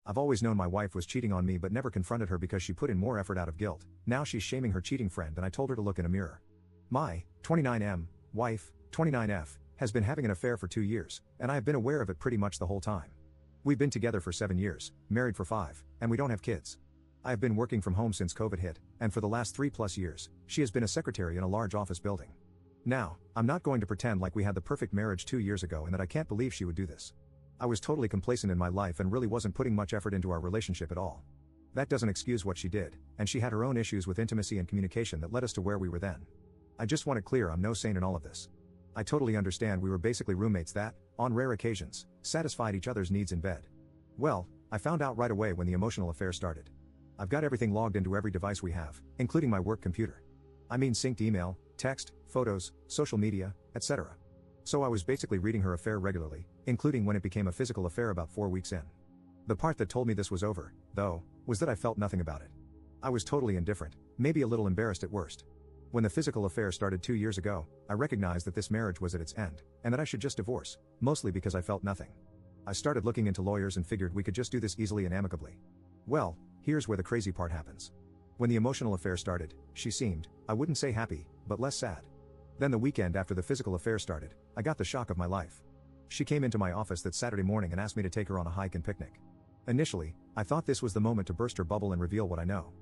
I've always known my wife was cheating on me but never confronted her because she put in more effort out of guilt. Now she's shaming her cheating friend and I told her to look in a mirror. My 29M wife, 29F, has been having an affair for 2 years, and I have been aware of it pretty much the whole time. We've been together for 7 years, married for 5, and we don't have kids. I have been working from home since COVID hit, and for the last 3+ years, she has been a secretary in a large office building. Now, I'm not going to pretend like we had the perfect marriage 2 years ago and that I can't believe she would do this. I was totally complacent in my life and really wasn't putting much effort into our relationship at all. That doesn't excuse what she did, and she had her own issues with intimacy and communication that led us to where we were then. I just want it clear I'm no saint in all of this. I totally understand we were basically roommates that, on rare occasions, satisfied each other's needs in bed. Well, I found out right away when the emotional affair started. I've got everything logged into every device we have, including my work computer. I mean synced email, text, photos, social media, etc. So I was basically reading her affair regularly, including when it became a physical affair about 4 weeks in. The part that told me this was over, though, was that I felt nothing about it. I was totally indifferent, maybe a little embarrassed at worst. When the physical affair started 2 years ago, I recognized that this marriage was at its end, and that I should just divorce, mostly because I felt nothing. I started looking into lawyers and figured we could just do this easily and amicably. Well, here's where the crazy part happens. When the emotional affair started, she seemed, I wouldn't say happy, but less sad. Then the weekend after the physical affair started, I got the shock of my life. She came into my office that Saturday morning and asked me to take her on a hike and picnic. Initially, I thought this was the moment to burst her bubble and reveal what I know.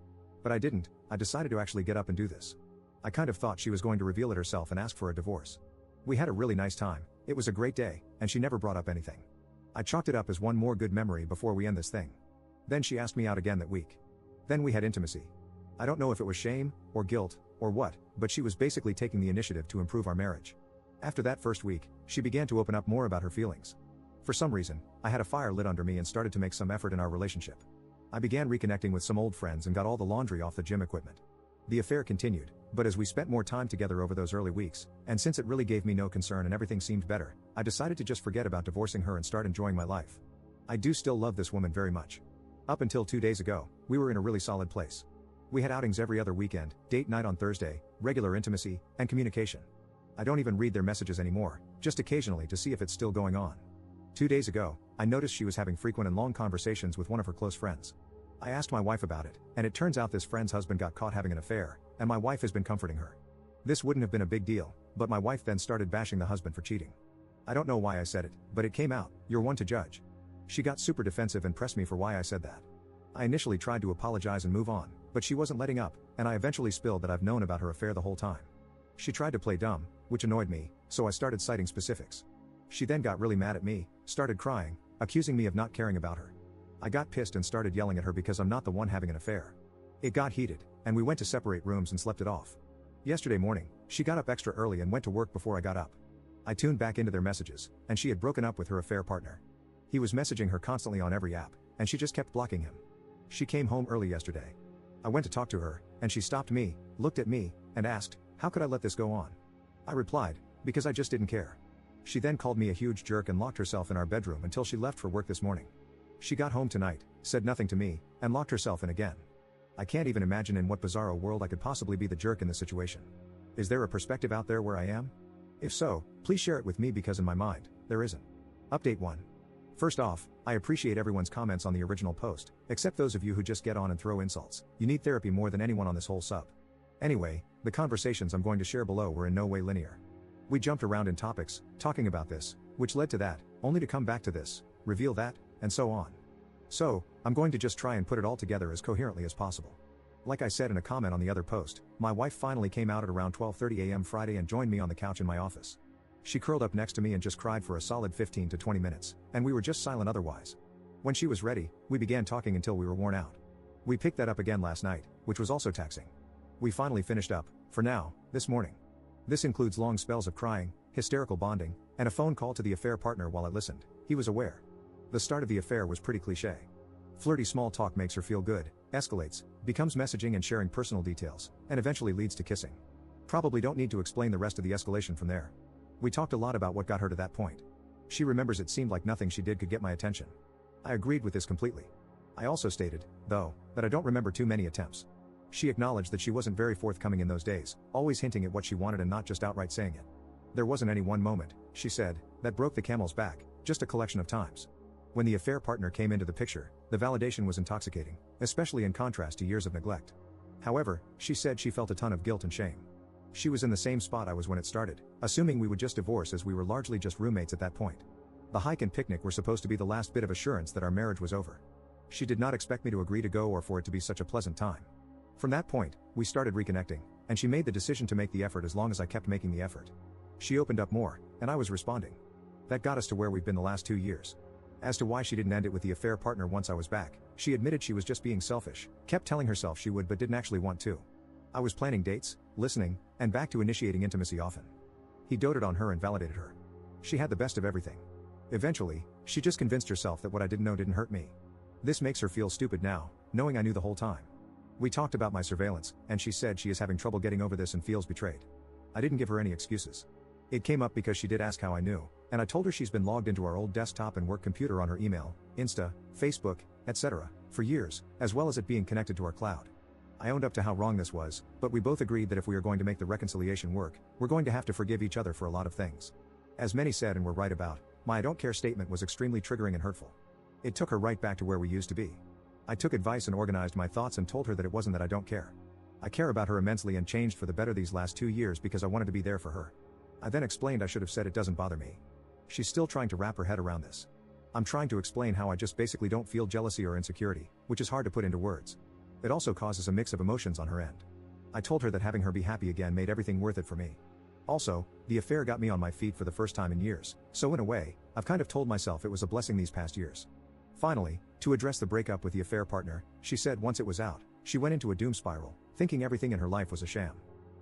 But I didn't. I decided to actually get up and do this. I kind of thought she was going to reveal it herself and ask for a divorce. We had a really nice time, it was a great day, and she never brought up anything. I chalked it up as one more good memory before we end this thing. Then she asked me out again that week. Then we had intimacy. I don't know if it was shame, or guilt, or what, but she was basically taking the initiative to improve our marriage. After that first week, she began to open up more about her feelings. For some reason, I had a fire lit under me and started to make some effort in our relationship. I began reconnecting with some old friends and got all the laundry off the gym equipment. The affair continued, but as we spent more time together over those early weeks, and since it really gave me no concern and everything seemed better, I decided to just forget about divorcing her and start enjoying my life. I do still love this woman very much. Up until 2 days ago, we were in a really solid place. We had outings every other weekend, date night on Thursday, regular intimacy, and communication. I don't even read their messages anymore, just occasionally to see if it's still going on. 2 days ago, I noticed she was having frequent and long conversations with one of her close friends. I asked my wife about it, and it turns out this friend's husband got caught having an affair, and my wife has been comforting her. This wouldn't have been a big deal, but my wife then started bashing the husband for cheating. I don't know why I said it, but it came out. You're one to judge. She got super defensive and pressed me for why I said that. I initially tried to apologize and move on, but she wasn't letting up, and I eventually spilled that I've known about her affair the whole time. She tried to play dumb, which annoyed me, so I started citing specifics. She then got really mad at me, started crying, accusing me of not caring about her. I got pissed and started yelling at her because I'm not the one having an affair. It got heated, and we went to separate rooms and slept it off. Yesterday morning, she got up extra early and went to work before I got up. I tuned back into their messages, and she had broken up with her affair partner. He was messaging her constantly on every app, and she just kept blocking him. She came home early yesterday. I went to talk to her, and she stopped me, looked at me, and asked, how could I let this go on? I replied, because I just didn't care. She then called me a huge jerk and locked herself in our bedroom until she left for work this morning. She got home tonight, said nothing to me, and locked herself in again. I can't even imagine in what bizarro world I could possibly be the jerk in this situation. Is there a perspective out there where I am? If so, please share it with me because in my mind, there isn't. Update 1. First off, I appreciate everyone's comments on the original post, except those of you who just get on and throw insults. You need therapy more than anyone on this whole sub. Anyway, the conversations I'm going to share below were in no way linear. We jumped around in topics, talking about this, which led to that, only to come back to this, reveal that, and so on. So, I'm going to just try and put it all together as coherently as possible. Like I said in a comment on the other post, my wife finally came out at around 12:30 a.m. Friday and joined me on the couch in my office. She curled up next to me and just cried for a solid 15 to 20 minutes, and we were just silent otherwise. When she was ready, we began talking until we were worn out. We picked that up again last night, which was also taxing. We finally finished up, for now, this morning. This includes long spells of crying, hysterical bonding, and a phone call to the affair partner while I listened. He was aware. The start of the affair was pretty cliché. Flirty small talk makes her feel good, escalates, becomes messaging and sharing personal details, and eventually leads to kissing. Probably don't need to explain the rest of the escalation from there. We talked a lot about what got her to that point. She remembers it seemed like nothing she did could get my attention. I agreed with this completely. I also stated, though, that I don't remember too many attempts. She acknowledged that she wasn't very forthcoming in those days, always hinting at what she wanted and not just outright saying it. There wasn't any one moment, she said, that broke the camel's back, just a collection of times. When the affair partner came into the picture, the validation was intoxicating, especially in contrast to years of neglect. However, she said she felt a ton of guilt and shame. She was in the same spot I was when it started, assuming we would just divorce as we were largely just roommates at that point. The hike and picnic were supposed to be the last bit of assurance that our marriage was over. She did not expect me to agree to go or for it to be such a pleasant time. From that point, we started reconnecting, and she made the decision to make the effort as long as I kept making the effort. She opened up more, and I was responding. That got us to where we've been the last 2 years. As to why she didn't end it with the affair partner once I was back, she admitted she was just being selfish, kept telling herself she would but didn't actually want to. I was planning dates, listening, and back to initiating intimacy often. He doted on her and validated her. She had the best of everything. Eventually, she just convinced herself that what I didn't know didn't hurt me. This makes her feel stupid now, knowing I knew the whole time. We talked about my surveillance, and she said she is having trouble getting over this and feels betrayed. I didn't give her any excuses. It came up because she did ask how I knew, and I told her she's been logged into our old desktop and work computer on her email, Insta, Facebook, etc., for years, as well as it being connected to our cloud. I owned up to how wrong this was, but we both agreed that if we are going to make the reconciliation work, we're going to have to forgive each other for a lot of things. As many said and were right about, my "I don't care" statement was extremely triggering and hurtful. It took her right back to where we used to be. I took advice and organized my thoughts and told her that it wasn't that I don't care. I care about her immensely and changed for the better these last 2 years because I wanted to be there for her. I then explained I should have said it doesn't bother me. She's still trying to wrap her head around this. I'm trying to explain how I just basically don't feel jealousy or insecurity, which is hard to put into words. It also causes a mix of emotions on her end. I told her that having her be happy again made everything worth it for me. Also, the affair got me on my feet for the first time in years, so in a way, I've kind of told myself it was a blessing these past years. Finally, to address the breakup with the affair partner, she said once it was out, she went into a doom spiral, thinking everything in her life was a sham.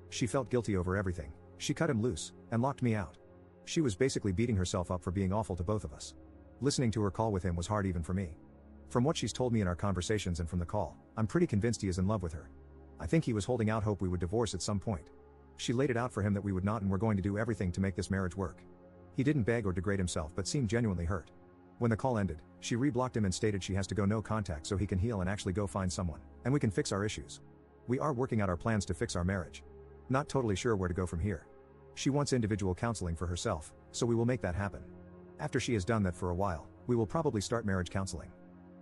She felt guilty over everything. She cut him loose, and locked me out. She was basically beating herself up for being awful to both of us. Listening to her call with him was hard even for me. From what she's told me in our conversations and from the call, I'm pretty convinced he is in love with her. I think he was holding out hope we would divorce at some point. She laid it out for him that we would not and were going to do everything to make this marriage work. He didn't beg or degrade himself but seemed genuinely hurt. When the call ended, she reblocked him and stated she has to go no contact so he can heal and actually go find someone, and we can fix our issues. We are working out our plans to fix our marriage. Not totally sure where to go from here. She wants individual counseling for herself, so we will make that happen. After she has done that for a while, we will probably start marriage counseling.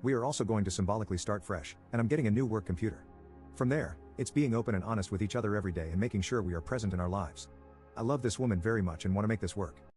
We are also going to symbolically start fresh, and I'm getting a new work computer. From there, it's being open and honest with each other every day and making sure we are present in our lives. I love this woman very much and want to make this work.